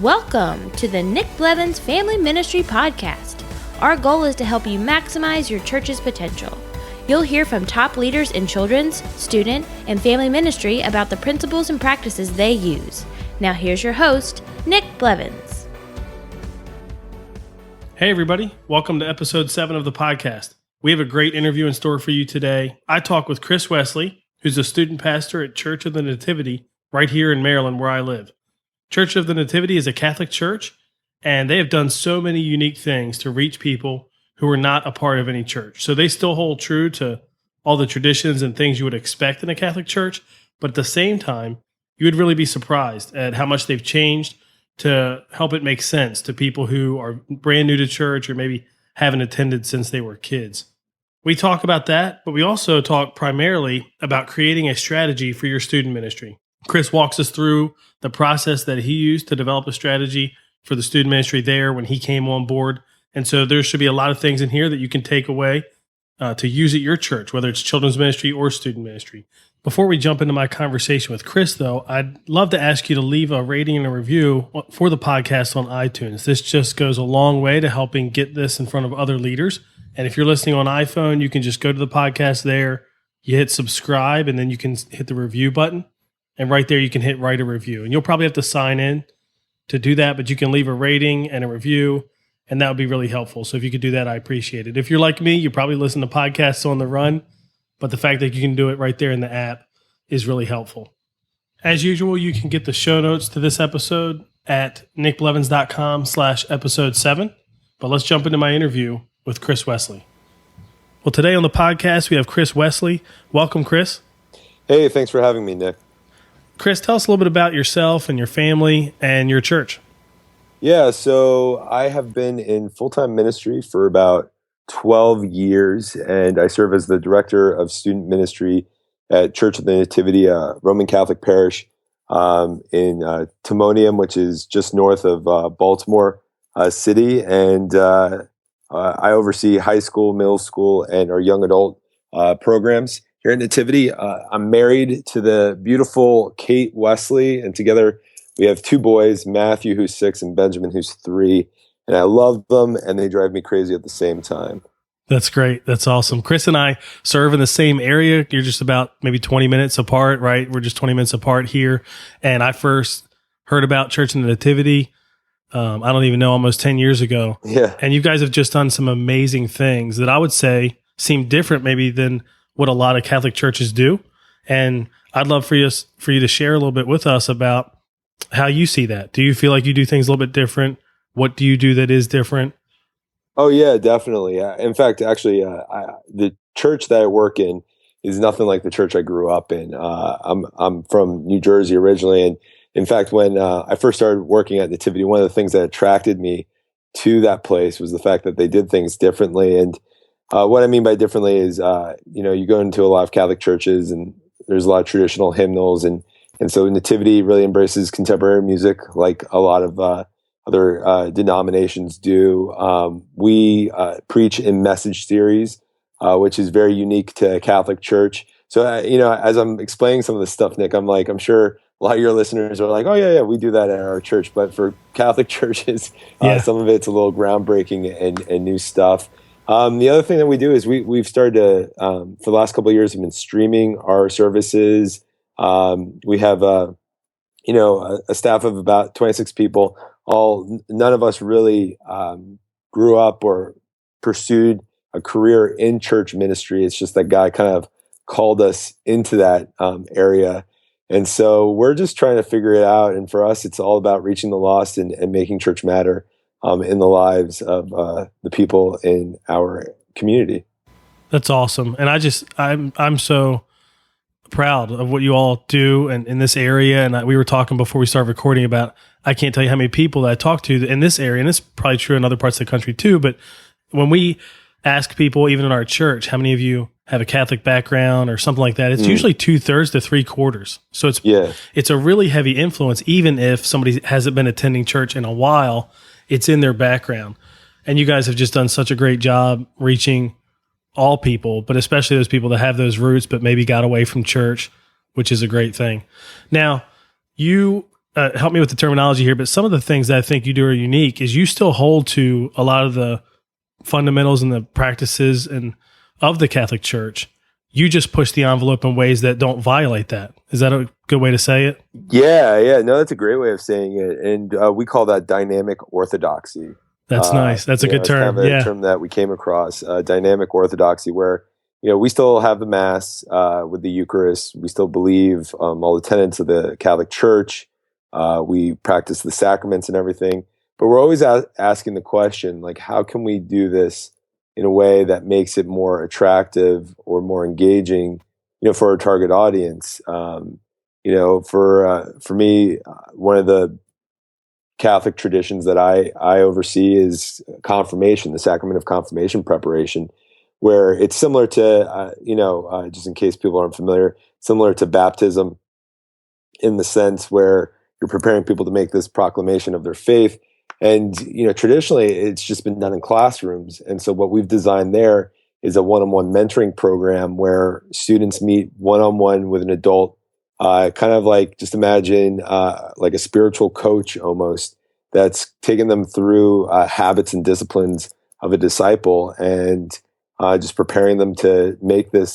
Welcome to the Nick Blevins Family Ministry Podcast. Our goal is to help you maximize your church's potential. You'll hear from top leaders in children's, student, and family ministry about the principles and practices they use. Now here's your host, Nick Blevins. Hey everybody, welcome to episode 7 of the podcast. We have a great interview in store for you today. I talk with Chris Wesley, who's a student pastor at Church of the Nativity right here in Maryland where I live. Church of the Nativity is a Catholic church, and they have done so many unique things to reach people who are not a part of any church. So they still hold true to all the traditions and things you would expect in a Catholic church, but at the same time, you would really be surprised at how much they've changed to help it make sense to people who are brand new to church or maybe haven't attended since they were kids. We talk about that, but we also talk primarily about creating a strategy for your student ministry. Chris walks us through the process that he used to develop a strategy for the student ministry there when he came on board. And so there should be a lot of things in here that you can take away to use at your church, whether it's children's ministry or student ministry. Before we jump into my conversation with Chris, though, I'd love to ask you to leave a rating and a review for the podcast on iTunes. This just goes a long way to helping get this in front of other leaders. And if you're listening on iPhone, you can just go to the podcast there, you hit subscribe, and then you can hit the review button. And right there, you can hit write a review. And you'll probably have to sign in to do that, but you can leave a rating and a review, and that would be really helpful. So if you could do that, I appreciate it. If you're like me, you probably listen to podcasts on the run, but the fact that you can do it right there in the app is really helpful. As usual, you can get the show notes to this episode at nickblevins.com/episode 7. But let's jump into my interview with Chris Wesley. Well, today on the podcast, we have Chris Wesley. Welcome, Chris. Hey, thanks for having me, Nick. Chris, tell us a little bit about yourself and your family and your church. Yeah, so I have been in full-time ministry for about 12 years, and I serve as the director of student ministry at Church of the Nativity, a Roman Catholic parish in Timonium, which is just north of Baltimore City. And I oversee high school, middle school, and our young adult programs here at Nativity. I'm married to the beautiful Kate Wesley, and together we have 2 boys, Matthew, who's 6, and Benjamin, who's 3. And I love them, and they drive me crazy at the same time. That's great. That's awesome. Chris and I serve in the same area. You're just about maybe 20 minutes apart, right? We're just 20 minutes apart here. And I first heard about Church in the Nativity, I don't even know, almost 10 years ago. Yeah. And you guys have just done some amazing things that I would say seem different maybe than what a lot of Catholic churches do. And I'd love for you to share a little bit with us about how you see that. Do you feel like you do things a little bit different? What do you do that is different? Oh, yeah, definitely. In fact, actually, the church that I work in is nothing like the church I grew up in. I'm from New Jersey originally. And in fact, when I first started working at Nativity, one of the things that attracted me to that place was the fact that they did things differently. And what I mean by differently is, you go into a lot of Catholic churches and there's a lot of traditional hymnals. And so Nativity really embraces contemporary music like a lot of other denominations do. We preach in message series, which is very unique to a Catholic church. So, as I'm explaining some of this stuff, Nick, I'm sure a lot of your listeners are like, oh, yeah, we do that at our church. But for Catholic churches, some of it's a little groundbreaking and new stuff. The other thing that we do is we've started to, for the last couple of years, have been streaming our services. We have, a staff of about 26 people. None of us really grew up or pursued a career in church ministry. It's just that God kind of called us into that area. And so we're just trying to figure it out. And for us, it's all about reaching the lost and making church matter in the lives of the people in our community. That's awesome. And I'm so proud of what you all do in this area. And we were talking before we started recording about, I can't tell you how many people that I talk to in this area, and this is probably true in other parts of the country too, but when we ask people, even in our church, how many of you have a Catholic background or something like that, it's usually 2/3 to 3/4. So it's a really heavy influence, even if somebody hasn't been attending church in a while, it's in their background. And you guys have just done such a great job reaching all people, but especially those people that have those roots, but maybe got away from church, which is a great thing. Now, you help me with the terminology here, but some of the things that I think you do are unique is you still hold to a lot of the fundamentals and the practices and of the Catholic Church. You just push the envelope in ways that don't violate that. Is that a good way to say it? Yeah. No, that's a great way of saying it. And we call that dynamic orthodoxy. That's nice. That's a good term. Kind of a term that we came across, dynamic orthodoxy, where, we still have the Mass with the Eucharist. We still believe all the tenets of the Catholic Church. We practice the sacraments and everything. But we're always asking the question, like, how can we do this in a way that makes it more attractive or more engaging, for our target audience? For me, one of the Catholic traditions that I oversee is confirmation, the sacrament of confirmation preparation, where it's similar to, just in case people aren't familiar, similar to baptism in the sense where you're preparing people to make this proclamation of their faith. And, traditionally it's just been done in classrooms. And so what we've designed there is a one-on-one mentoring program where students meet one-on-one with an adult, kind of like, just imagine like a spiritual coach almost, that's taking them through habits and disciplines of a disciple, and just preparing them to make this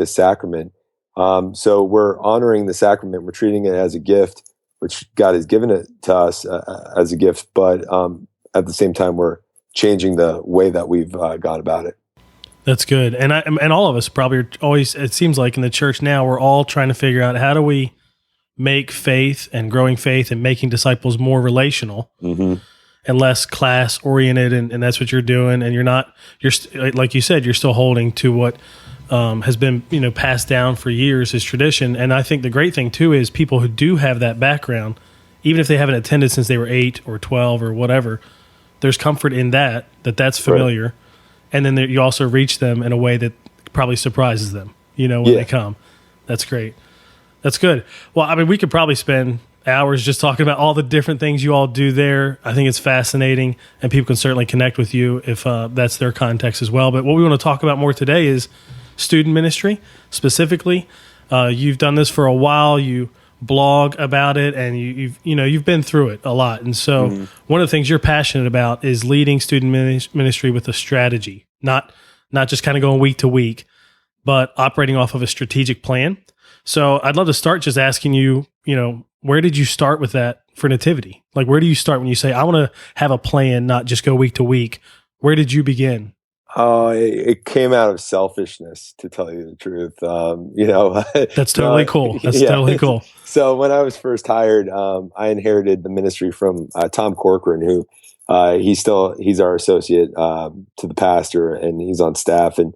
sacrament. So we're honoring the sacrament. We're treating it as a gift, which God has given it to us as a gift. But at the same time, we're changing the way that we've gone about it. That's good. And all of us probably are always, it seems like in the church now, we're all trying to figure out how do we make faith and growing faith and making disciples more relational and less class oriented. And that's what you're doing. And like you said, you're still holding to what has been, passed down for years as tradition. And I think the great thing too is people who do have that background, even if they haven't attended since they were 8 or 12 or whatever, there's comfort in that's familiar. Right. And then you also reach them in a way that probably surprises them, when they come. That's great. That's good. Well, I mean, we could probably spend hours just talking about all the different things you all do there. I think it's fascinating, and people can certainly connect with you if that's their context as well. But what we want to talk about more today is student ministry specifically. You've done this for a while. You blog about it, and you've been through it a lot. And so one of the things you're passionate about is leading student ministry with a strategy, not just kind of going week to week, but operating off of a strategic plan. So I'd love to start just asking you, where did you start with that for Nativity? Like, where do you start when you say, I want to have a plan, not just go week to week? Where did you begin? It came out of selfishness, to tell you the truth. That's totally cool. That's totally cool. So when I was first hired, I inherited the ministry from Tom Corcoran, who he's our associate to the pastor, and he's on staff, and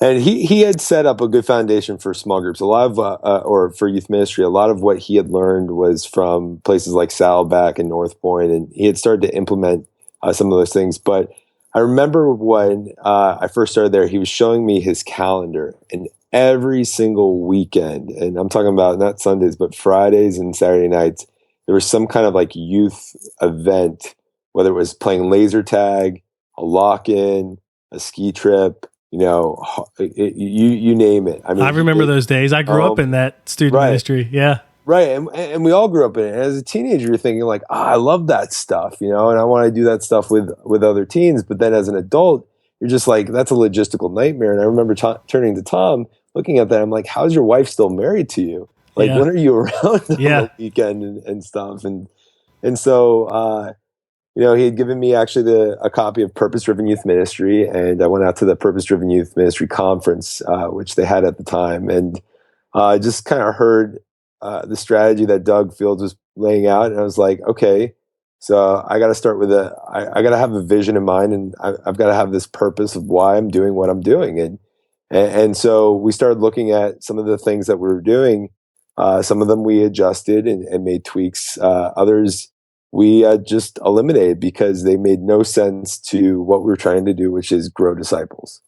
he had set up a good foundation for small groups. A lot of or for youth ministry, a lot of what he had learned was from places like Saddleback and North Point, and he had started to implement some of those things. But I remember when I first started there, he was showing me his calendar, and every single weekend, and I'm talking about not Sundays, but Fridays and Saturday nights, there was some kind of like youth event, whether it was playing laser tag, a lock-in, a ski trip, you name it. I mean, I remember those days. I grew up in that student ministry. Yeah. Right. And we all grew up in it. And as a teenager, you're thinking like, I love that stuff, and I want to do that stuff with other teens. But then as an adult, you're just like, that's a logistical nightmare. And I remember turning to Tom, looking at that. I'm like, how's your wife still married to you? Like, when are you around on the weekend and stuff? And so, he had given me actually a copy of Purpose Driven Youth Ministry. And I went out to the Purpose Driven Youth Ministry conference, which they had at the time. And I just kind of heard the strategy that Doug Fields was laying out. And I was like, okay, so I got to start with I got to have a vision in mind, and I've got to have this purpose of why I'm doing what I'm doing. And so we started looking at some of the things that we were doing. Some of them we adjusted and made tweaks. Others we just eliminated because they made no sense to what we were trying to do, which is grow disciples.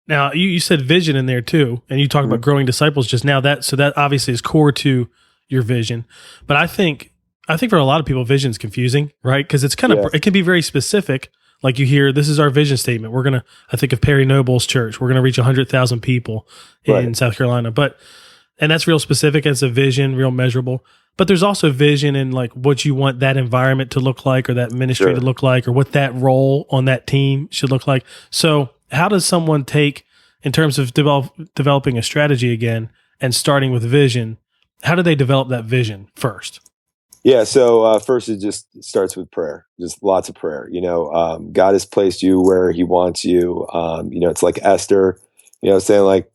Now, you said vision in there too, and you talked about growing disciples just now. So that obviously is core to your vision. But I think for a lot of people, vision is confusing, right? Because it's kind of it can be very specific. Like you hear, this is our vision statement. I think of Perry Noble's church. We're gonna reach 100,000 people in South Carolina. But And that's real specific as a vision, real measurable. But there's also vision in like what you want that environment to look like, or that ministry to look like, or what that role on that team should look like. So how does someone take, in terms of developing a strategy again and starting with vision, how do they develop that vision first? Yeah, so first it just starts with prayer, just lots of prayer. God has placed you where He wants you. It's like Esther, saying like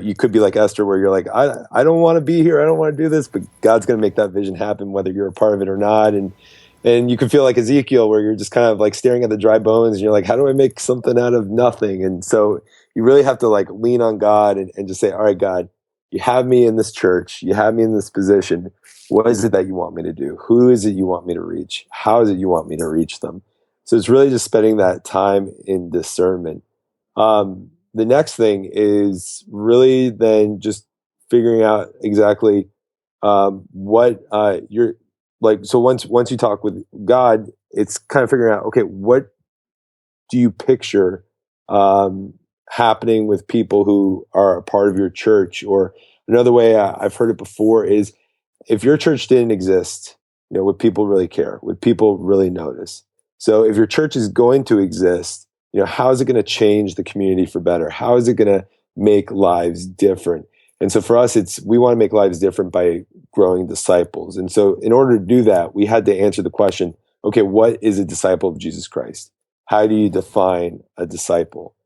you could be like Esther, where you're like, I don't want to be here, I don't want to do this, but God's going to make that vision happen, whether you're a part of it or not. And you can feel like Ezekiel, where you're just kind of like staring at the dry bones, and you're like, how do I make something out of nothing? And so you really have to like lean on God and just say, all right, God, you have me in this church, you have me in this position. What is it that you want me to do? Who is it you want me to reach? How is it you want me to reach them? So it's really just spending that time in discernment. The next thing is really then just figuring out exactly what you're like. So once you talk with God, it's kind of figuring out, okay, what do you picture happening with people who are a part of your church? Or another way I've heard it before is, if your church didn't exist, would people really care? Would people really notice? So if your church is going to exist, how is it going to change the community for better? How is it going to make lives different? And so for us, we want to make lives different by growing disciples. And so in order to do that, we had to answer the question, okay, what is a disciple of Jesus Christ? How do you define a disciple?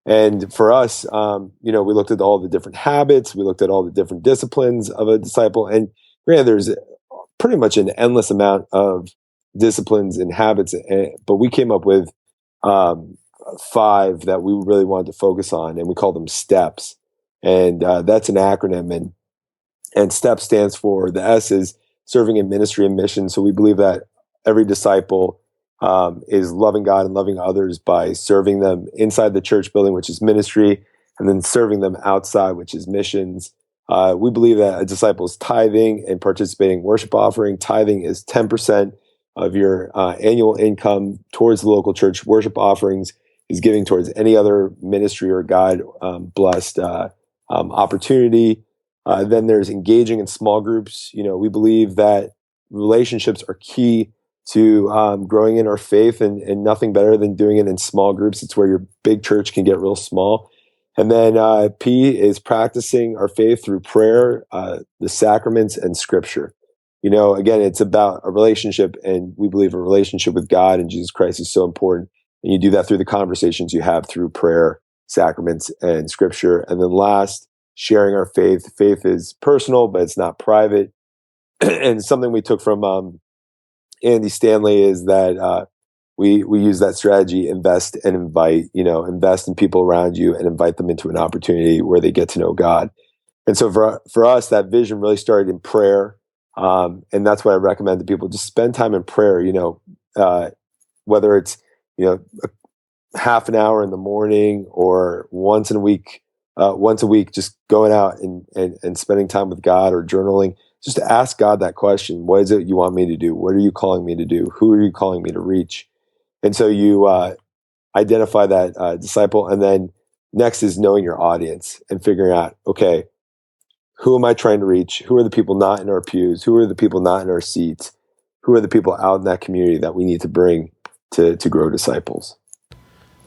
And for us, we looked at all the different habits, we looked at all the different disciplines of a disciple, and granted, there's pretty much an endless amount of disciplines and habits, but we came up with 5 that we really wanted to focus on, and we call them STEPS. And that's an acronym, and STEP stands for, the S is serving in ministry and mission. So we believe that every disciple is loving God and loving others by serving them inside the church building, which is ministry, and then serving them outside, which is missions. We believe that a disciple is tithing and participating in worship offering. Tithing is 10% of your annual income towards the local church. Worship offerings is giving towards any other ministry or God blessed opportunity. Then there's engaging in small groups. We believe that relationships are key to growing in our faith, and nothing better than doing it in small groups. It's where your big church can get real small. And then P is practicing our faith through prayer, the sacraments, and scripture. Again, it's about a relationship, and we believe a relationship with God and Jesus Christ is so important. And you do that through the conversations you have through prayer, sacraments, and scripture. And then last, sharing our faith. Faith is personal, but it's not private. And something we took from Andy Stanley is that we use that strategy: invest and invite. Invest in people around you and invite them into an opportunity where they get to know God. And so for us, that vision really started in prayer, and that's what I recommend to people: just spend time in prayer. Whether it's a half an hour in the morning or once a week, just going out and spending time with God, or journaling. Just to ask God that question: what is it you want me to do? What are you calling me to do? Who are you calling me to reach? And so you identify that disciple, and then next is knowing your audience and figuring out, okay, who am I trying to reach? Who are the people not in our pews? Who are the people not in our seats? Who are the people out in that community that we need to bring to grow disciples?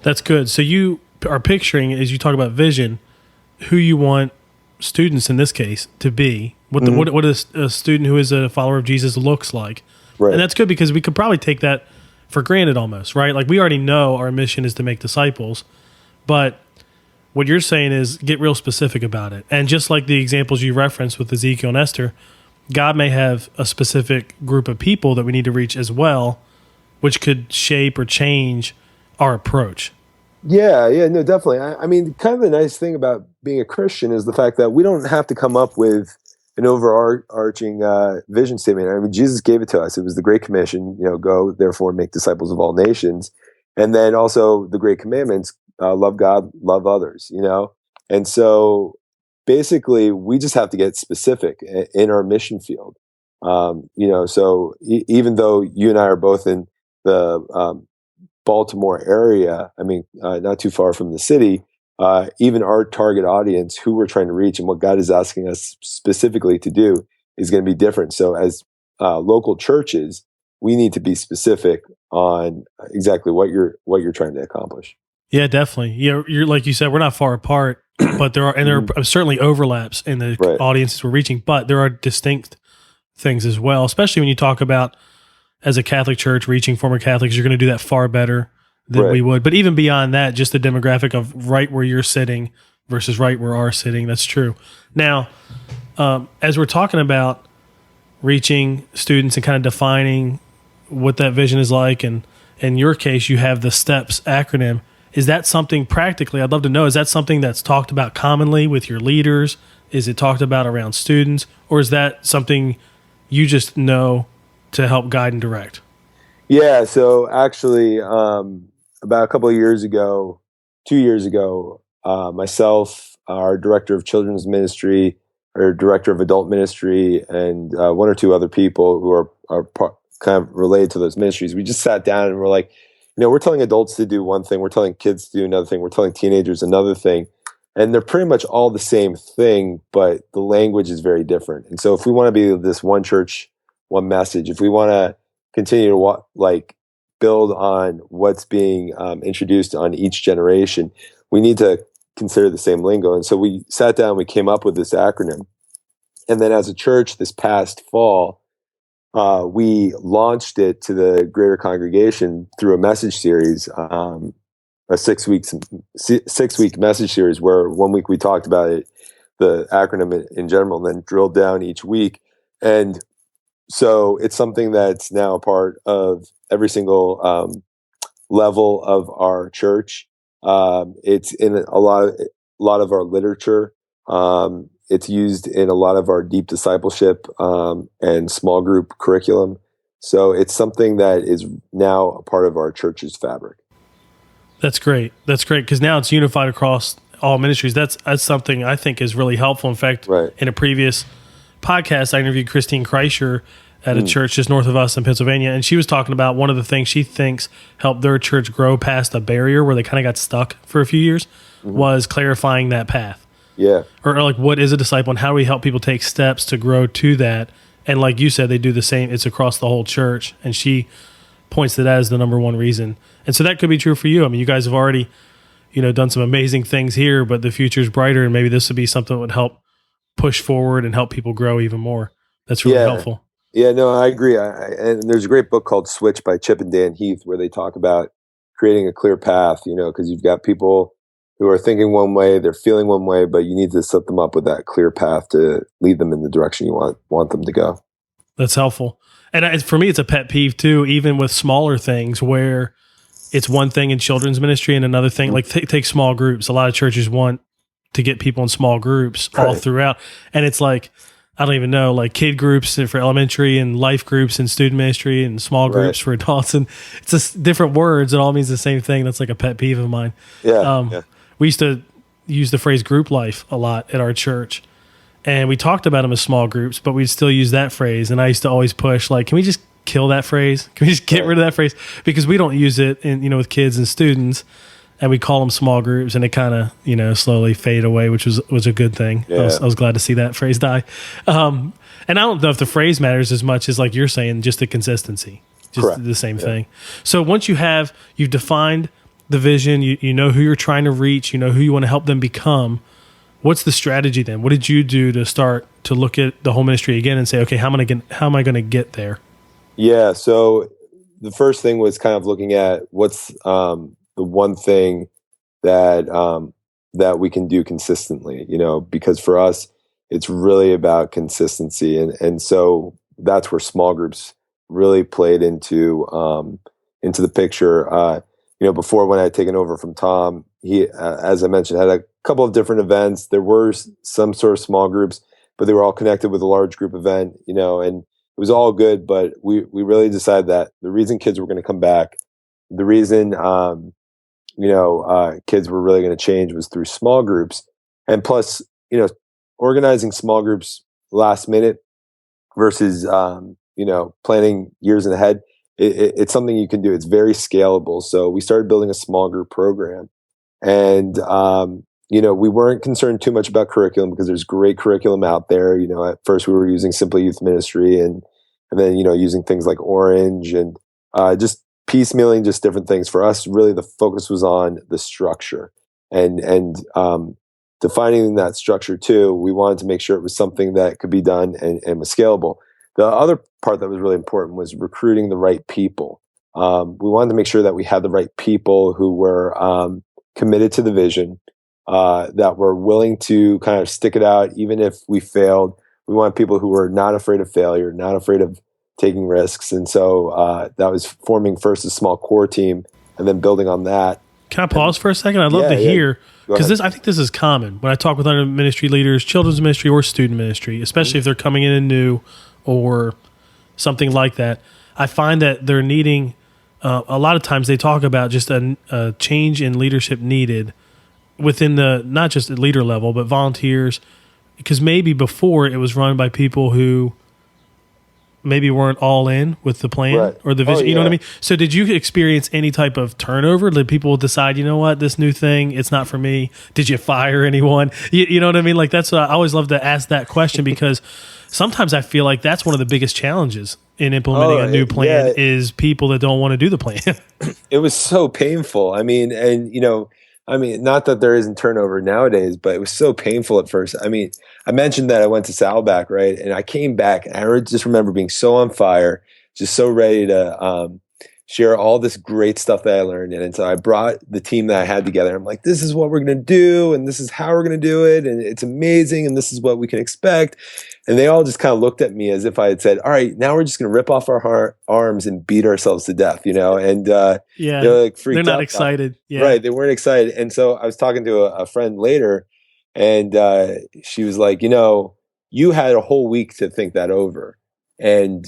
That's good. So you are picturing, as you talk about vision, who you want students in this case to be, what a student who is a follower of Jesus looks like. Right. And that's good, because we could probably take that for granted almost, right? Like, we already know our mission is to make disciples, but what you're saying is get real specific about it. And just like the examples you referenced with Ezekiel and Esther, God may have a specific group of people that we need to reach as well, which could shape or change our approach. Yeah, no, definitely. I mean, kind of the nice thing about being a Christian is the fact that we don't have to come up with an overarching vision statement. I mean, Jesus gave it to us. It was the Great Commission, go, therefore, make disciples of all nations. And then also the Great Commandments, love God, love others, And so basically, we just have to get specific in our mission field. So even though you and I are both in the Baltimore area, I mean, not too far from the city, even our target audience, who we're trying to reach and what God is asking us specifically to do is going to be different. So as local churches, we need to be specific on exactly what you're trying to accomplish. Yeah, definitely. Yeah, you're like you said, we're not far apart, but there are certainly overlaps in the Right. audiences we're reaching, but there are distinct things as well, especially when you talk about as a Catholic church reaching former Catholics, you're going to do that far better than we would. But even beyond that, just the demographic of right where you're sitting versus right where we're sitting, that's true. Now, as we're talking about reaching students and kind of defining what that vision is like, and in your case, you have the STEPS acronym. Is that something practically, I'd love to know, is that something that's talked about commonly with your leaders? Is it talked about around students? Or is that something you just know to help guide and direct? Yeah, so actually, about a couple of years ago, 2 years ago, myself, our director of children's ministry, our director of adult ministry, and one or two other people who are kind of related to those ministries, we just sat down and we're like, we're telling adults to do one thing, we're telling kids to do another thing, we're telling teenagers another thing, and they're pretty much all the same thing, but the language is very different. And so if we want to be this one church, one message, if we want to continue to build on what's being introduced on each generation, we need to consider the same lingo. And so we sat down, we came up with this acronym. And then as a church this past fall, we launched it to the greater congregation through a message series, a 6 week message series, where 1 week we talked about it, the acronym in general, and then drilled down each week. And so it's something that's now a part of every single level of our church. It's in a lot of our literature. It's used in a lot of our deep discipleship and small group curriculum. So it's something that is now a part of our church's fabric. That's great. That's great, because now it's unified across all ministries. That's something I think is really helpful. In fact, in a previous podcast, I interviewed Christine Kreischer at a church just north of us in Pennsylvania, and she was talking about one of the things she thinks helped their church grow past a barrier where they kind of got stuck for a few years was clarifying that path. Yeah. Or like, what is a disciple, and how do we help people take steps to grow to that? And like you said, they do the same. It's across the whole church, and she points to that as the number one reason. And so that could be true for you. I mean, you guys have already, done some amazing things here, but the future's brighter, and maybe this would be something that would help push forward and help people grow even more. That's really helpful. Yeah, no, I agree. And there's a great book called Switch by Chip and Dan Heath, where they talk about creating a clear path, because you've got people who are thinking one way, they're feeling one way, but you need to set them up with that clear path to lead them in the direction you want them to go. That's helpful. And for me, it's a pet peeve too, even with smaller things where it's one thing in children's ministry and another thing, like take small groups. A lot of churches want to get people in small groups all throughout. And it's like, I don't even know, like kid groups for elementary and life groups and student ministry and small groups for adults. And it's just different words. It all means the same thing. That's like a pet peeve of mine. We used to use the phrase group life a lot at our church. And we talked about them as small groups, but we'd still use that phrase. And I used to always push, like, can we just kill that phrase? Can we just get rid of that phrase? Because we don't use it with kids and students. And we call them small groups, and it kind of, slowly fade away, which was a good thing. Yeah. I was glad to see that phrase die. And I don't know if the phrase matters as much as, like you're saying, just the consistency, just the same thing. So once you've defined the vision, you know who you're trying to reach, you know who you want to help them become. What's the strategy then? What did you do to start to look at the whole ministry again and say, okay, how am I going to get there? Yeah. So the first thing was kind of looking at what's the one thing that we can do consistently, because for us, it's really about consistency. And so that's where small groups really played into the picture. Before, when I had taken over from Tom, he, as I mentioned, had a couple of different events. There were some sort of small groups, but they were all connected with a large group event, and it was all good. But we really decided that the reason kids were going to come back, the reason, kids were really going to change was through small groups. And plus, organizing small groups last minute versus, planning years ahead. It's something you can do. It's very scalable. So we started building a small group program. And, we weren't concerned too much about curriculum because there's great curriculum out there. At first we were using Simply Youth Ministry and then, using things like Orange and just piecemealing, just different things. For us, really the focus was on the structure and defining that structure too. We wanted to make sure it was something that could be done and was scalable. The other part that was really important was recruiting the right people. We wanted to make sure that we had the right people who were committed to the vision, that were willing to kind of stick it out even if we failed. We want people who were not afraid of failure, not afraid of taking risks. And so that was forming first a small core team and then building on that. Can I pause for a second? I'd love to hear, because I think this is common when I talk with other ministry leaders, children's ministry or student ministry, especially if they're coming in and new or something like that. I find that they're needing, a lot of times they talk about just a change in leadership needed within the, not just at leader level, but volunteers, because maybe before it was run by people who maybe weren't all in with the plan or the vision. You know what I mean? So did you experience any type of turnover? Did people decide, this new thing, it's not for me? Did you fire anyone? You know what I mean? Like that's, I always love to ask that question because sometimes I feel like that's one of the biggest challenges in implementing a new plan is people that don't want to do the plan. It was so painful. Not that there isn't turnover nowadays, but it was so painful at first. I mentioned that I went to Saddleback, right? And I came back and I just remember being so on fire, just so ready to share all this great stuff that I learned. And so I brought the team that I had together. I'm like, this is what we're going to do. And this is how we're going to do it. And it's amazing. And this is what we can expect. And they all just kind of looked at me as if I had said, all right, now we're just going to rip off our arms and beat ourselves to death, and they're like freaked out. They're not excited. Yeah. Right. They weren't excited. And so I was talking to a friend later and she was like, you had a whole week to think that over. And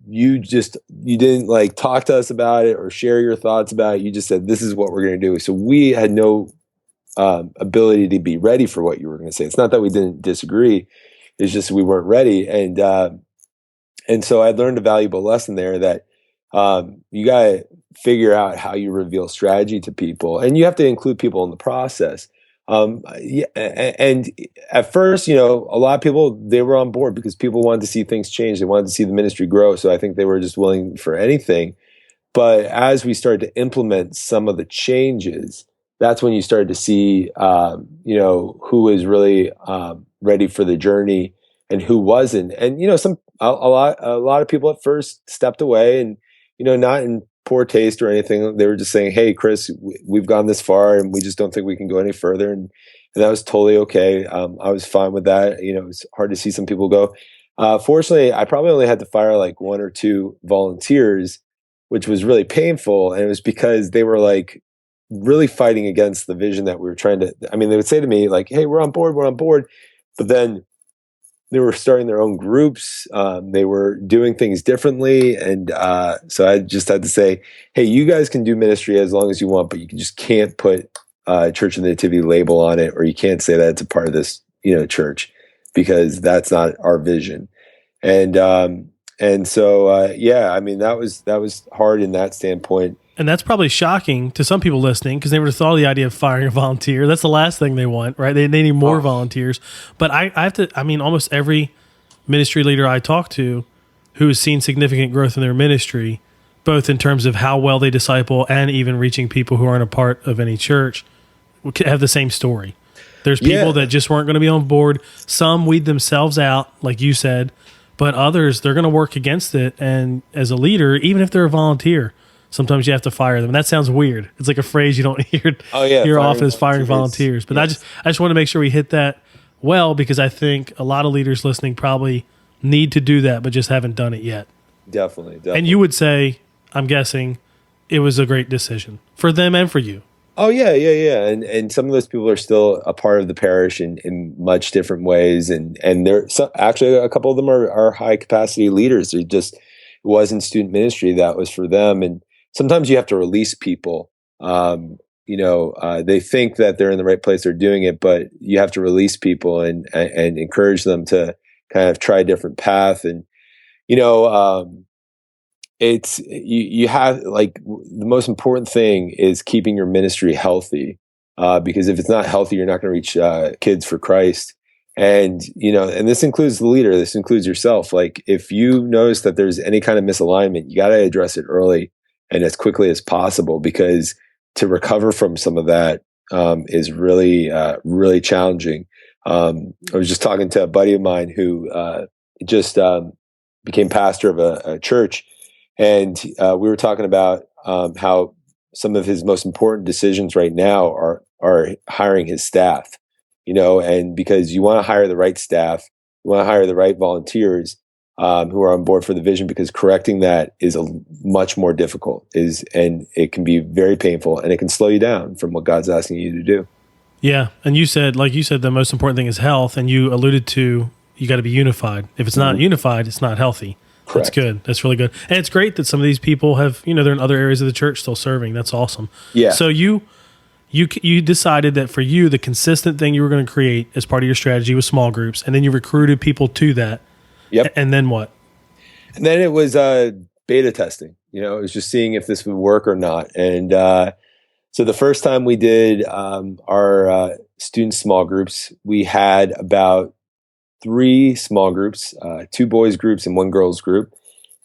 you didn't like talk to us about it or share your thoughts about it. You just said, this is what we're going to do. So we had no ability to be ready for what you were going to say. It's not that we didn't disagree. It's just we weren't ready. And so I learned a valuable lesson there that you got to figure out how you reveal strategy to people. And you have to include people in the process. And at first, a lot of people, they were on board because people wanted to see things change. They wanted to see the ministry grow. So I think they were just willing for anything. But as we started to implement some of the changes, that's when you started to see, who was really ready for the journey and who wasn't. And, a lot of people at first stepped away and, not in poor taste or anything. They were just saying, hey, Chris, we've gone this far and we just don't think we can go any further. And that was totally okay. I was fine with that. It was hard to see some people go. Fortunately, I probably only had to fire like one or two volunteers, which was really painful. And it was because they were like really fighting against the vision that we were trying to, they would say to me like, hey, we're on board. But then they were starting their own groups. They were doing things differently. And so I just had to say, hey, you guys can do ministry as long as you want, but you just can't put Church of the Nativity label on it, or you can't say that it's a part of this, church, because that's not our vision. And so, that was hard in that standpoint. And that's probably shocking to some people listening because they would have thought of the idea of firing a volunteer. That's the last thing they want, right? They need more volunteers. But I have to, almost every ministry leader I talk to who has seen significant growth in their ministry, both in terms of how well they disciple and even reaching people who aren't a part of any church, have the same story. There's people that just weren't going to be on board. Some weed themselves out, like you said, but others, they're going to work against it. And as a leader, even if they're a volunteer, sometimes you have to fire them. And that sounds weird. It's like a phrase you don't hear often is firing volunteers. But yes. I just want to make sure we hit that well, because I think a lot of leaders listening probably need to do that, but just haven't done it yet. Definitely. And you would say, I'm guessing, it was a great decision for them and for you. Oh, yeah. And some of those people are still a part of the parish in much different ways. And there, actually, a couple of them are high capacity leaders. It just wasn't student ministry that was for them. And sometimes you have to release people. They think that they're in the right place, they're doing it, but you have to release people and encourage them to kind of try a different path. And, it's, you have, like, the most important thing is keeping your ministry healthy. because if it's not healthy, you're not going to reach kids for Christ. And, and this includes the leader, this includes yourself. Like, if you notice that there's any kind of misalignment, you got to address it early and as quickly as possible, because to recover from some of that is really, really challenging. I was just talking to a buddy of mine who just became pastor of a church, and we were talking about how some of his most important decisions right now are hiring his staff. And because you want to hire the right staff, you want to hire the right volunteers who are on board for the vision, because correcting that is much more difficult, and it can be very painful, and it can slow you down from what God's asking you to do. Yeah. And you said, the most important thing is health, and you alluded to, you got to be unified. If it's not unified, it's not healthy. Correct. That's good. That's really good. And it's great that some of these people have, they're in other areas of the church still serving. That's awesome. Yeah. So you decided that for you, the consistent thing you were going to create as part of your strategy was small groups, and then you recruited people to that. Yep. And then what? And then it was beta testing. It was just seeing if this would work or not. And so the first time we did our student small groups, we had about 3 small groups, 2 boys groups and 1 girls group.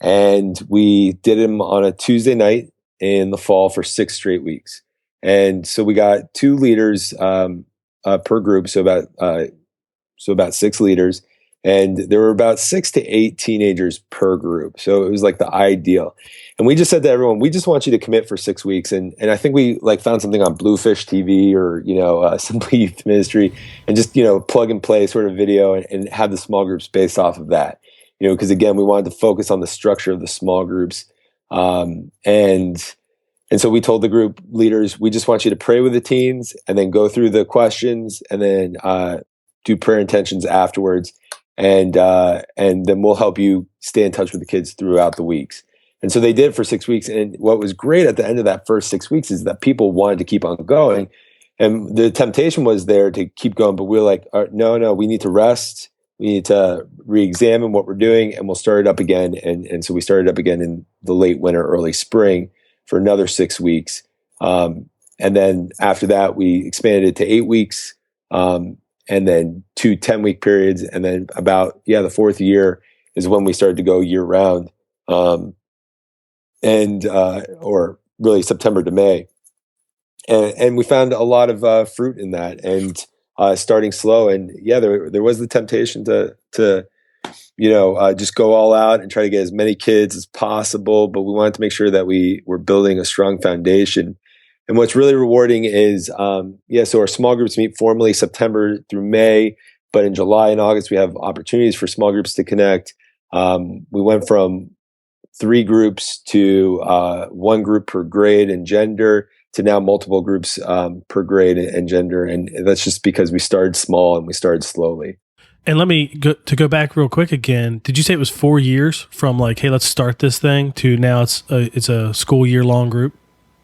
And we did them on a Tuesday night in the fall for 6 straight weeks. And so we got 2 leaders per group, so about 6 leaders, and there were about 6 to 8 teenagers per group. So it was like the ideal. And we just said to everyone, we just want you to commit for 6 weeks. And I think we found something on Bluefish TV or Simply Youth Ministry, and just plug and play sort of video and have the small groups based off of that. Because again, we wanted to focus on the structure of the small groups, and so we told the group leaders, we just want you to pray with the teens and then go through the questions and then do prayer intentions afterwards. And then we'll help you stay in touch with the kids throughout the weeks. And so they did for 6 weeks. And what was great at the end of that first 6 weeks is that people wanted to keep on going. And the temptation was there to keep going. But we were like, no, we need to rest. We need to re-examine what we're doing, and we'll start it up again. And so we started up again in the late winter, early spring, for another 6 weeks. And then after that, we expanded it to 8 weeks, and then 2 10-week periods. And then about, the 4th year is when we started to go year round, or really September to May. And we found a lot of fruit in that, and starting slow. And there was the temptation to just go all out and try to get as many kids as possible. But we wanted to make sure that we were building a strong foundation. And what's really rewarding is, so our small groups meet formally September through May, but in July and August, we have opportunities for small groups to connect. We went from 3 groups to 1 group per grade and gender, to now multiple groups per grade and gender. And that's just because we started small and we started slowly. And let me go back real quick again. Did you say it was 4 years from hey, let's start this thing, to now it's a school year long group?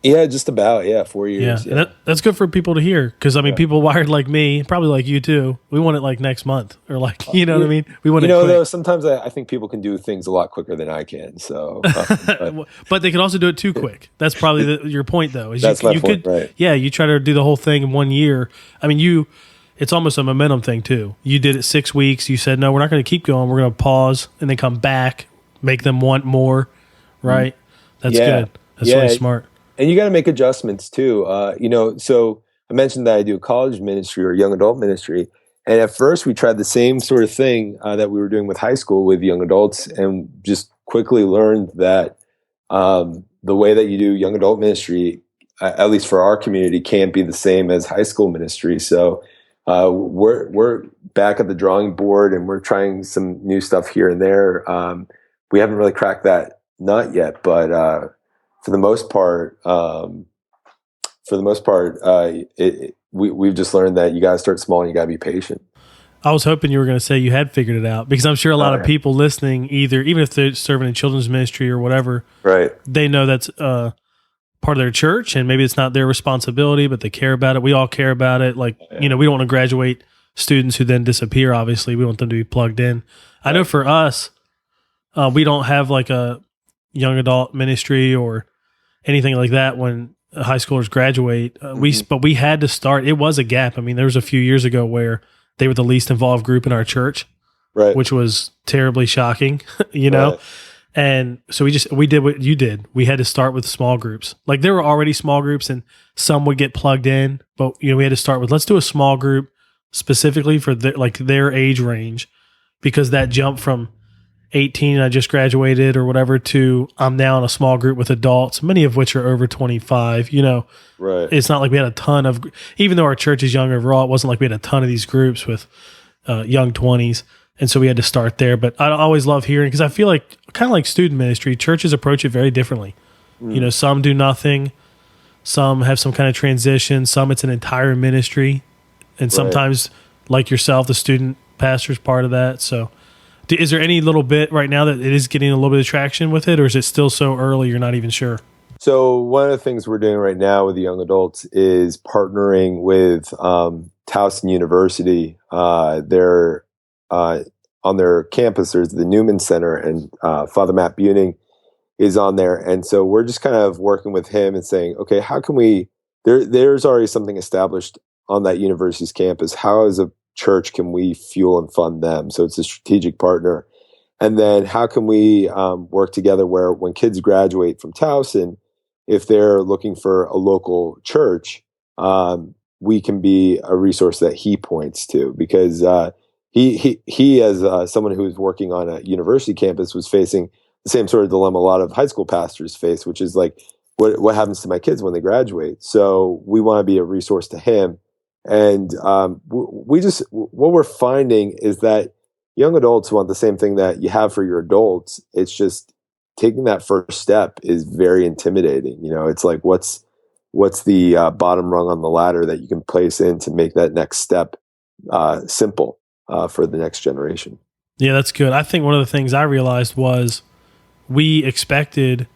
Yeah, just about. 4 years. Yeah. And that's good for people to hear, because people wired like me, probably like you too. We want it next month, or what I mean? We want it quick. Though sometimes I think people can do things a lot quicker than I can. So, but they can also do it too quick. That's probably your point, though. Is that's my point, right? Yeah, you try to do the whole thing in 1 year. I mean, it's almost a momentum thing too. You did it 6 weeks. You said, no, we're not going to keep going. We're going to pause and then come back, make them want more. Right? That's good. That's really smart. And you got to make adjustments too. So I mentioned that I do college ministry or young adult ministry. And at first we tried the same sort of thing that we were doing with high school with young adults, and just quickly learned that the way that you do young adult ministry, at least for our community, can't be the same as high school ministry. So we're back at the drawing board, and we're trying some new stuff here and there. We haven't really cracked that nut yet, but for the most part, we've just learned that you got to start small and you got to be patient. I was hoping you were going to say you had figured it out, because I'm sure a lot of people listening, even if they're serving in children's ministry or whatever, right? They know that's part of their church, and maybe it's not their responsibility, but they care about it. We all care about it. We don't want to graduate students who then disappear. Obviously, we want them to be plugged in. I know for us, we don't have a young adult ministry or anything like that when high schoolers graduate. But we had to start. It was a gap. I mean, there was a few years ago where they were the least involved group in our church, Right. which was terribly shocking, you know? Right. And so we did what you did. We had to start with small groups. Like there were already small groups and some would get plugged in, but we had to start with, let's do a small group specifically for their age range, because that jump from 18, I just graduated or whatever, to I'm now in a small group with adults, many of which are over 25, Right. It's not like we had a ton of, even though our church is young overall, it wasn't like we had a ton of these groups with young 20s. And so we had to start there. But I always love hearing, because I feel like, kind of like student ministry, churches approach it very differently. Some do nothing, some have some kind of transition, some it's an entire ministry. And sometimes, like yourself, the student pastor's part of that. So is there any little bit right now that it is getting a little bit of traction with it, or is it still so early you're not even sure? So one of the things we're doing right now with the young adults is partnering with Towson University. They're on their campus, there's the Newman Center, and Father Matt Buning is on there. And so we're just kind of working with him and saying, okay, how can we, there's already something established on that university's campus. How as a church can we fuel and fund them? So it's a strategic partner. And then how can we work together where when kids graduate from Towson, if they're looking for a local church, we can be a resource that he points to, because he as someone who is working on a university campus was facing the same sort of dilemma a lot of high school pastors face, which is like, what happens to my kids when they graduate? So we want to be a resource to him. And what we're finding is that young adults want the same thing that you have for your adults. It's just taking that first step is very intimidating. It's like, what's the bottom rung on the ladder that you can place in to make that next step simple for the next generation? Yeah, that's good. I think one of the things I realized was we expected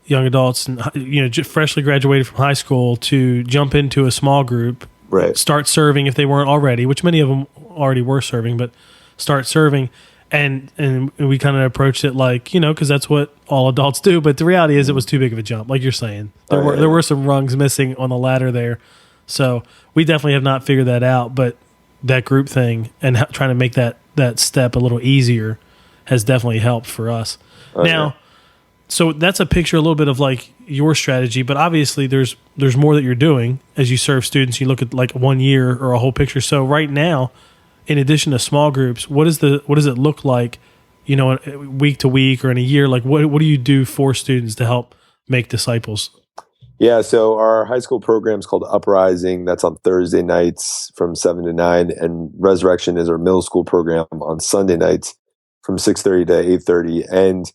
young adults, just freshly graduated from high school, to jump into a small group, right? Start serving if they weren't already, which many of them already were serving, but start serving. And we kind of approached it like, because that's what all adults do. But the reality is it was too big of a jump. Like you're saying, there were some rungs missing on the ladder there. So we definitely have not figured that out. But that group thing and trying to make that step a little easier has definitely helped for us. Okay. Now, so that's a picture a little bit of like your strategy, but obviously there's more that you're doing as you serve students. You look at like 1 year or a whole picture. So right now, in addition to small groups, what does it look like, week to week or in a year? Like what do you do for students to help make disciples? Yeah, so our high school program is called Uprising. That's on Thursday nights from 7 to 9, and Resurrection is our middle school program on Sunday nights from 6:30 to 8:30. And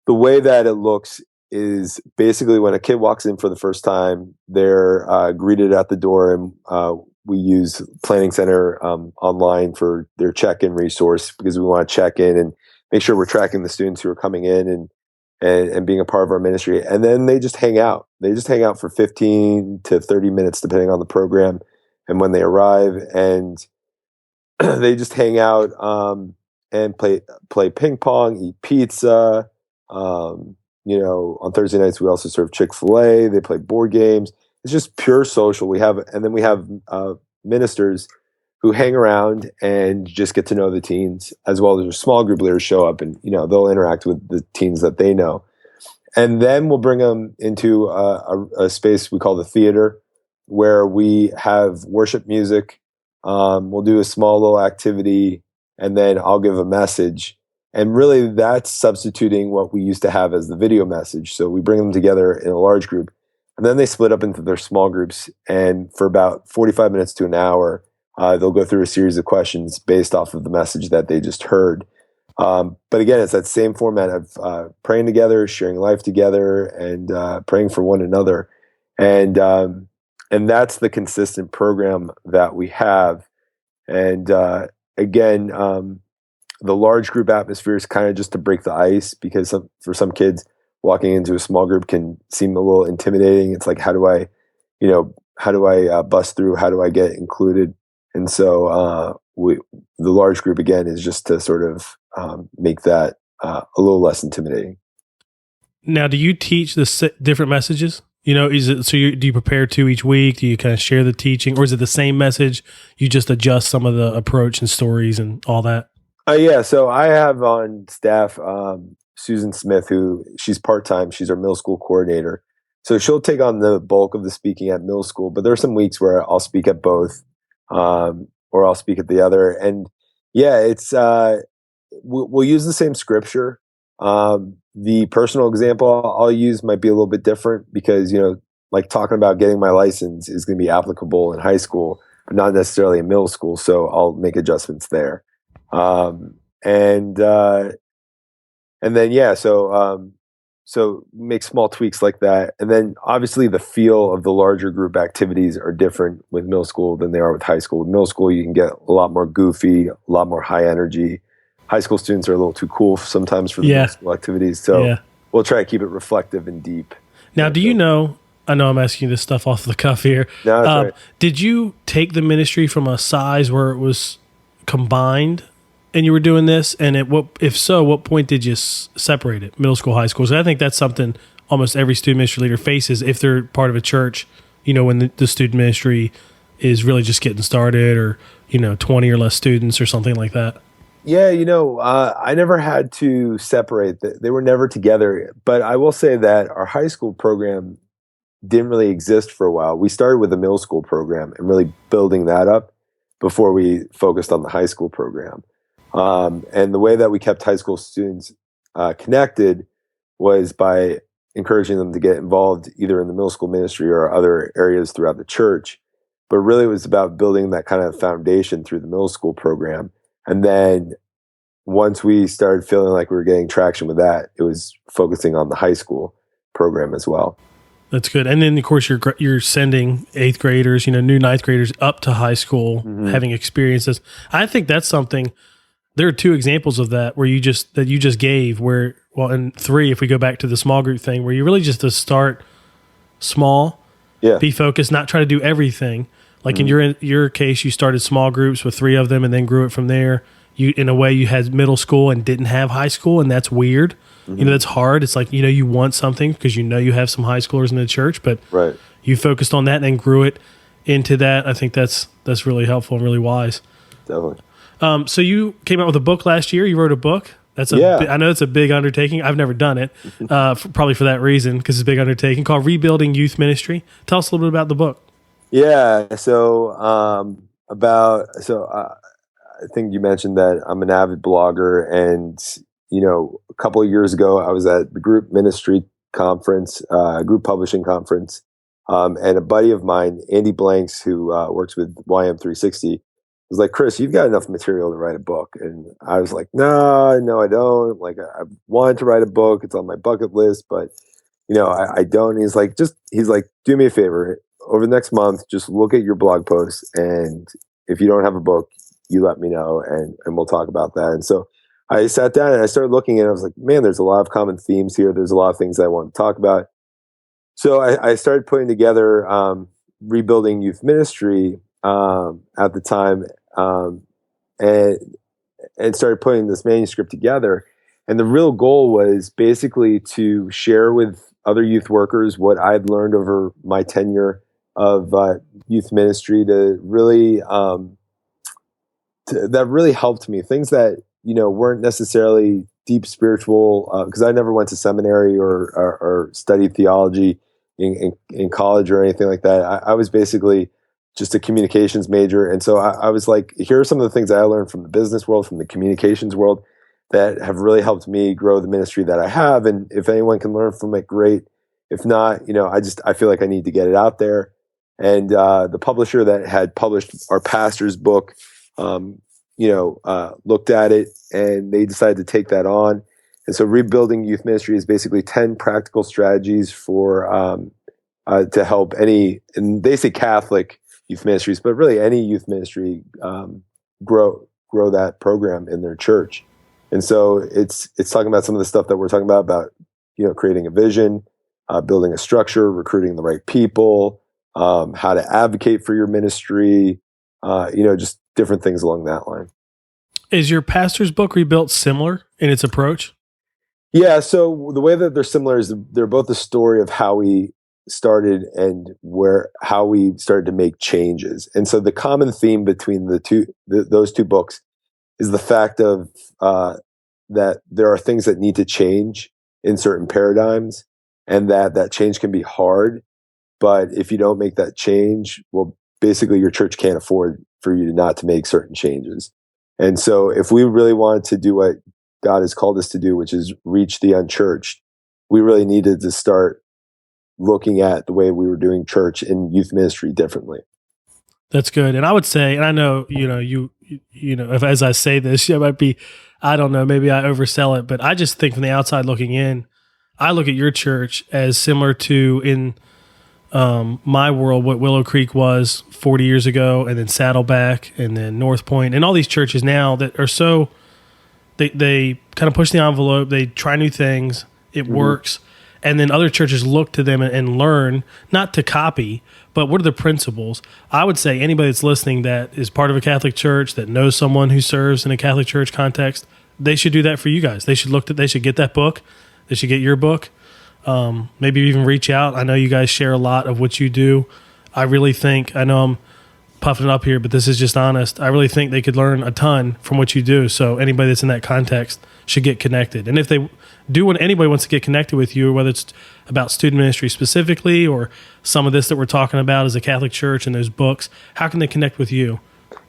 the way that it looks is basically when a kid walks in for the first time, they're greeted at the door, and we use Planning Center online for their check-in resource, because we want to check in and make sure we're tracking the students who are coming in and being a part of our ministry. And then they just hang out. They just hang out for 15 to 30 minutes, depending on the program and when they arrive. And they just hang out and play ping pong, eat pizza. On Thursday nights, we also serve Chick-fil-A. They play board games. It's just pure social. And then we have ministers who hang around and just get to know the teens, as well as a small group leaders show up, and they'll interact with the teens that they know. And then we'll bring them into a space we call the theater, where we have worship music. We'll do a small little activity, and then I'll give a message. And really, that's substituting what we used to have as the video message. So we bring them together in a large group, and then they split up into their small groups. And for about 45 minutes to an hour, they'll go through a series of questions based off of the message that they just heard. But again, it's that same format of praying together, sharing life together, and praying for one another. And that's the consistent program that we have. And again, the large group atmosphere is kind of just to break the ice, because for some kids, walking into a small group can seem a little intimidating. It's like, how do I bust through? How do I get included? And so the large group, again, is just to sort of make that a little less intimidating. Now, do you teach the different messages? Is it do you prepare two each week? Do you kind of share the teaching, or is it the same message? You just adjust some of the approach and stories and all that. Yeah, so I have on staff Susan Smith, who she's part-time. She's our middle school coordinator. So she'll take on the bulk of the speaking at middle school, but there are some weeks where I'll speak at both, or I'll speak at the other. And yeah, it's we'll use the same scripture. The personal example I'll use might be a little bit different because, like talking about getting my license is going to be applicable in high school, but not necessarily in middle school. So I'll make adjustments there. And then, yeah, so make small tweaks like that. And then obviously the feel of the larger group activities are different with middle school than they are with high school. With middle school, you can get a lot more goofy, a lot more high energy. High school students are a little too cool sometimes for the middle school activities. So we'll try to keep it reflective and deep. Now, do you know, I know I'm asking you this stuff off the cuff here. No, that's right. Did you take the ministry from a size where it was combined and you were doing this? And if so, what point did you separate it, middle school, high school? So I think that's something almost every student ministry leader faces if they're part of a church, when the student ministry is really just getting started, or, 20 or less students or something like that. Yeah, I never had to separate. They were never together. But I will say that our high school program didn't really exist for a while. We started with a middle school program and really building that up before we focused on the high school program. And the way that we kept high school students connected was by encouraging them to get involved either in the middle school ministry or other areas throughout the church. But really it was about building that kind of foundation through the middle school program. And then once we started feeling like we were getting traction with that, it was focusing on the high school program as well. That's good. And then, of course, you're sending 8th graders, new 9th graders up to high school, having experiences. I think that's something. There are 2 examples of that where you just gave. And 3, if we go back to the small group thing, where you really just to start small, be focused, not try to do everything. Like in your case, you started small groups with 3 of them and then grew it from there. In a way, you had middle school and didn't have high school, and that's weird. That's hard. It's like, you want something because you have some high schoolers in the church, but you focused on that and then grew it into that. I think that's really helpful and really wise. Definitely. So you came out with a book last year. You wrote a book. I know it's a big undertaking. I've never done it, probably for that reason, because it's a big undertaking, called Rebuilding Youth Ministry. Tell us a little bit about the book. Yeah. So, I think you mentioned that I'm an avid blogger, and, a couple of years ago, I was at the group ministry conference, group publishing conference. And a buddy of mine, Andy Blanks, who works with YM360, was like, Chris, you've got enough material to write a book. And I was like, no, I don't. Like, I wanted to write a book. It's on my bucket list, but, I don't. And he's like, do me a favor. Over the next month, just look at your blog posts, and if you don't have a book, you let me know, and we'll talk about that. And so I sat down and I started looking, and I was like, man, there's a lot of common themes here. There's a lot of things I want to talk about. So I started putting together Rebuilding Youth Ministry at the time, and started putting this manuscript together. And the real goal was basically to share with other youth workers what I'd learned over my tenure of youth ministry, to really that really helped me. Things that weren't necessarily deep spiritual, because I never went to seminary or studied theology in college or anything like that. I was basically just a communications major, and so I was like, here are some of the things I learned from the business world, from the communications world, that have really helped me grow the ministry that I have. And if anyone can learn from it, great. If not, I feel like I need to get it out there. And the publisher that had published our pastor's book, looked at it, and they decided to take that on. And so Rebuilding Youth Ministry is basically 10 practical strategies for to help any, and they say Catholic youth ministries, but really any youth ministry grow that program in their church. And so it's talking about some of the stuff that we're talking about creating a vision, building a structure, recruiting the right people, how to advocate for your ministry, just different things along that line. Is your pastor's book Rebuilt similar in its approach? Yeah. So the way that they're similar is they're both the story of how we started and how we started to make changes. And so the common theme between those two books is the fact of that there are things that need to change in certain paradigms, and that change can be hard. But if you don't make that change, well, basically your church can't afford for you not to make certain changes. And so if we really wanted to do what God has called us to do, which is reach the unchurched, we really needed to start looking at the way we were doing church and youth ministry differently. That's good. And I would say, and I know, if as I say this, it might be, I don't know, maybe I oversell it, but I just think from the outside looking in, I look at your church as similar to in my world, what Willow Creek was 40 years ago, and then Saddleback, and then North Point, and all these churches now that are so, they kind of push the envelope, they try new things, it works, and then other churches look to them and learn, not to copy, but what are the principles? I would say anybody that's listening that is part of a Catholic church, that knows someone who serves in a Catholic church context, they should do that for you guys. They should get that book, they should get your book. Maybe even reach out. I know you guys share a lot of what you do. I really think, I know I'm puffing it up here, but this is just honest. I really think they could learn a ton from what you do. So anybody that's in that context should get connected. And if they do, when anybody wants to get connected with you, whether it's about student ministry specifically, or some of this that we're talking about as a Catholic church and those books, how can they connect with you?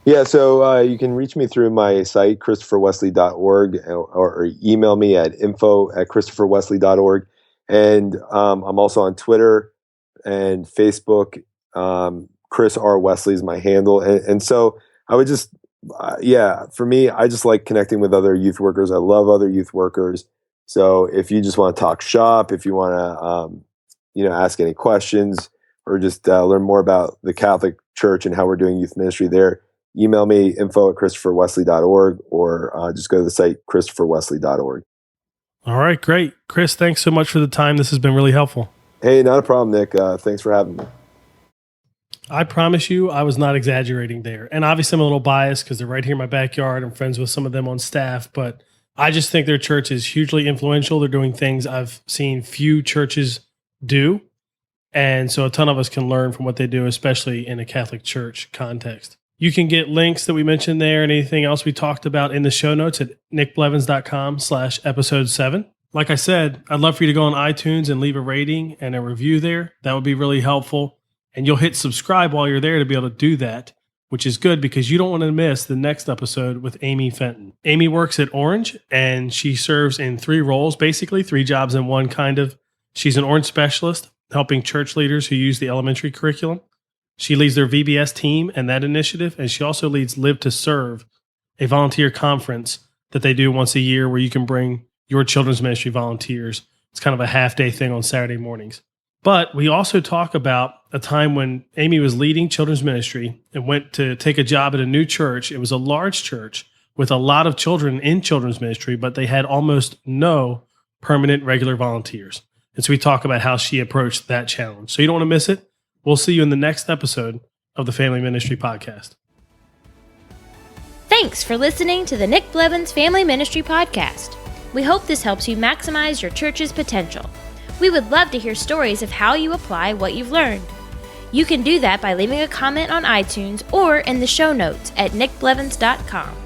Yeah, so you can reach me through my site, christopherwesley.org, or email me at info@christopherwesley.org. And I'm also on Twitter and Facebook. Chris R. Wesley is my handle. And so I would just, for me, I just like connecting with other youth workers. I love other youth workers. So if you just want to talk shop, if you want to, ask any questions, or just learn more about the Catholic Church and how we're doing youth ministry there, email me info@christopherwesley.org, or just go to the site christopherwesley.org. All right, great. Chris, thanks so much for the time. This has been really helpful. Hey, not a problem, Nick. Thanks for having me. I promise you, I was not exaggerating there. And obviously I'm a little biased because they're right here in my backyard. I'm friends with some of them on staff, but I just think their church is hugely influential. They're doing things I've seen few churches do. And so a ton of us can learn from what they do, especially in a Catholic church context. You can get links that we mentioned there and anything else we talked about in the show notes at nickblevins.com/episode 7. Like I said, I'd love for you to go on iTunes and leave a rating and a review there. That would be really helpful. And you'll hit subscribe while you're there to be able to do that, which is good because you don't want to miss the next episode with Amy Fenton. Amy works at Orange, and she serves in 3 roles, basically 3 jobs in one kind of. She's an Orange specialist, helping church leaders who use the elementary curriculum. She leads their VBS team and that initiative, and she also leads Live to Serve, a volunteer conference that they do once a year where you can bring your children's ministry volunteers. It's kind of a half-day thing on Saturday mornings. But we also talk about a time when Amy was leading children's ministry and went to take a job at a new church. It was a large church with a lot of children in children's ministry, but they had almost no permanent regular volunteers. And so we talk about how she approached that challenge. So you don't want to miss it. We'll see you in the next episode of the Family Ministry Podcast. Thanks for listening to the Nick Blevins Family Ministry Podcast. We hope this helps you maximize your church's potential. We would love to hear stories of how you apply what you've learned. You can do that by leaving a comment on iTunes or in the show notes at nickblevins.com.